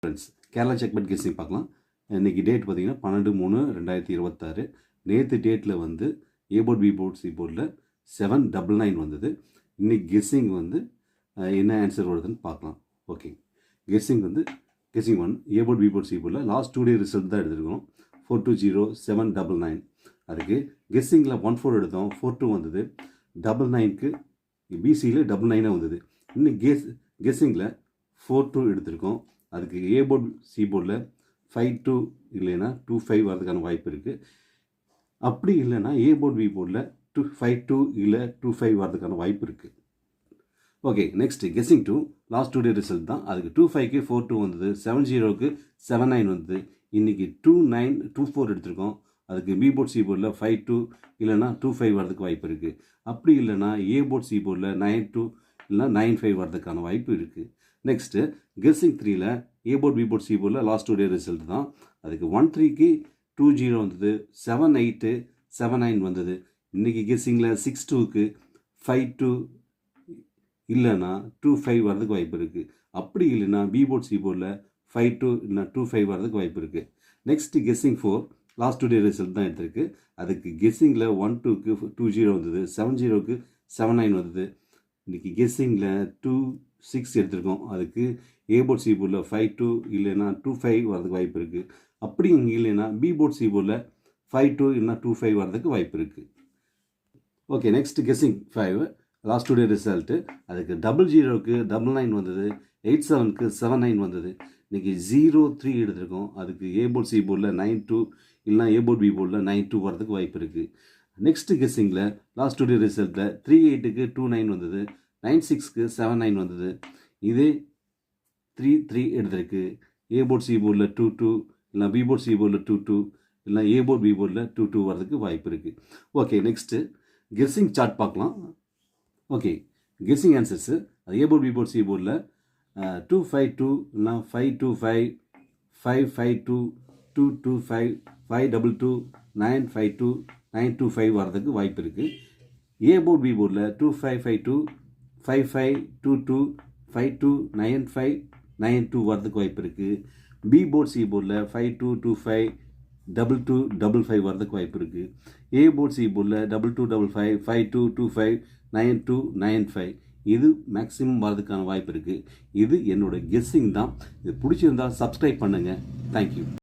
Friends, Kerala segment guessing பார்க்கலாம். இன்றைக்கி date பார்த்தீங்கன்னா 12/3/2026. நேற்று டேட்டில் வந்து ஏ போர்ட் பி போர்ட் சி போர்டில் 799 வந்தது. இன்றைக்கி கெஸ்ஸிங் வந்து என்ன ஆன்சர் வருதுன்னு பார்க்கலாம். ஓகே, கெஸ்ஸிங் வந்து கெஸ்ஸிங் 1 ஏ போர்ட் பி போர்ட் சி போர்டில் லாஸ்ட் 2 டே ரிசல்ட் தான் எடுத்துருக்கோம். 420 799. அதுக்கு கெஸ்ஸிங்கில் 14 எடுத்தோம், 42 வந்தது. 99க்கு பிசியில் 99 வந்தது. இன்னைக்கு கெஸ்ஸிங்கில் 42 எடுத்திருக்கோம். அதுக்கு ஏ போர்டு சி போர்டில் 52 இல்லைன்னா 25 வரதுக்கான வாய்ப்பு இருக்குது. அப்படி இல்லைன்னா ஏ போர்டு பி போர்டில் 52 இல்லை 25 வரதுக்கான வாய்ப்பு இருக்குது. ஓகே, நெக்ஸ்ட் கெஸ்ஸிங் 2 லாஸ்ட் 2 டே ரிசல்ட் தான். அதுக்கு 25க்கு 42 வந்தது, 70க்கு 79 வந்தது. இன்றைக்கி 2924 எடுத்திருக்கோம். அதுக்கு பி போர்ட் சி போர்டில் 52 இல்லைனா 25 வரதுக்கு வாய்ப்பு இருக்குது. அப்படி இல்லைனா ஏ போர்ட் சி போர்டில் 92 இல்லைனா 95 வரதுக்கான வாய்ப்பு இருக்குது. நெக்ஸ்ட்டு கெஸ்ஸிங் 3ல் ஏ போர்ட் பி போர்ட் சி போர்டில் லாஸ்ட் 2 டே ரிசல்ட் தான். அதுக்கு 13க்கு 20 வந்தது, 78 79 வந்தது. இன்றைக்கி கெஸ்ஸிங்கில் 62க்கு 52 இல்லைனா 25 வரதுக்கு வாய்ப்பு இருக்குது. அப்படி இல்லைன்னா பி போர்ட் சி போர்டில் 52 இல்லைனா 25 வரதுக்கு வாய்ப்பு இருக்குது. நெக்ஸ்ட்டு கெஸ்ஸிங் 4 லாஸ்ட் 2 டே ரிசல்ட் தான் எடுத்திருக்கு. அதுக்கு கெஸ்ஸிங்கில் 12க்கு 20 வந்தது, 70க்கு 79 வந்தது. இன்றைக்கி கெஸ்ஸிங்கில் 26 எடுத்திருக்கோம். அதுக்கு ஏ போர்ட் சி போர்டில் 52 இல்லைன்னா 25 வரதுக்கு வாய்ப்பு இருக்குது. அப்படி இங்கே இல்லைன்னா பி போர்ட் சி போர்டில் 52 இல்லைனா 25 வரதுக்கு வாய்ப்பு இருக்குது. ஓகே, நெக்ஸ்ட் கெஸ்ஸிங் 5 லாஸ்ட் 2 டே ரிசல்ட்டு. அதுக்கு 00க்கு 99 வந்தது, 87க்கு 79 வந்தது. இன்றைக்கி 03 எடுத்திருக்கோம். அதுக்கு ஏ போர்ட் சி போர்டில் 92 இல்லைனா ஏ போர்ட் பி போர்டில் 92 வரதுக்கு வாய்ப்பு இருக்குது. நெக்ஸ்ட் கெஸ்ஸிங்கில் லாஸ்ட் 2 டே ரிசல்ட்டில் 38க்கு 29 வந்தது, 96க்கு 79 வந்தது. இதே 33 எடுத்திருக்கு. ஏ போர்ட் சி போர்டில் 22 இல்லை பி போர்ட் சி போர்டில் 22 இல்லை ஏ போர்ட் பி போர்டில் 22 வரதுக்கு வாய்ப்பு இருக்குது. ஓகே, நெக்ஸ்ட்டு கெஸ்ஸிங் சார்ட் பார்க்கலாம். ஓகே, கெஸ்ஸிங் ஆன்சர்ஸு அது ஏ போர்ட் பி போர்ட் சி போர்டில் 252 இல்லைனா 525 552 225 522 952 925 வரதுக்கு வாய்ப்பு இருக்குது. ஏ போர்ட் பி போர்டில் 2552 5522 5295 92 வரதுக்கு வாய்ப்பு இருக்குது. பி போர்ட் சி போர்டில் 5225 2255 வரதுக்கு வாய்ப்பு இருக்குது. ஏ போர்ட் சி போர்டில் 2255 5225 9295 இது மேக்ஸிமம் வரதுக்கான வாய்ப்பு இருக்குது. இது என்னோட கெஸ்ஸிங் தான். இது பிடிச்சிருந்தால் சப்ஸ்கிரைப் பண்ணுங்கள். தேங்க்யூ.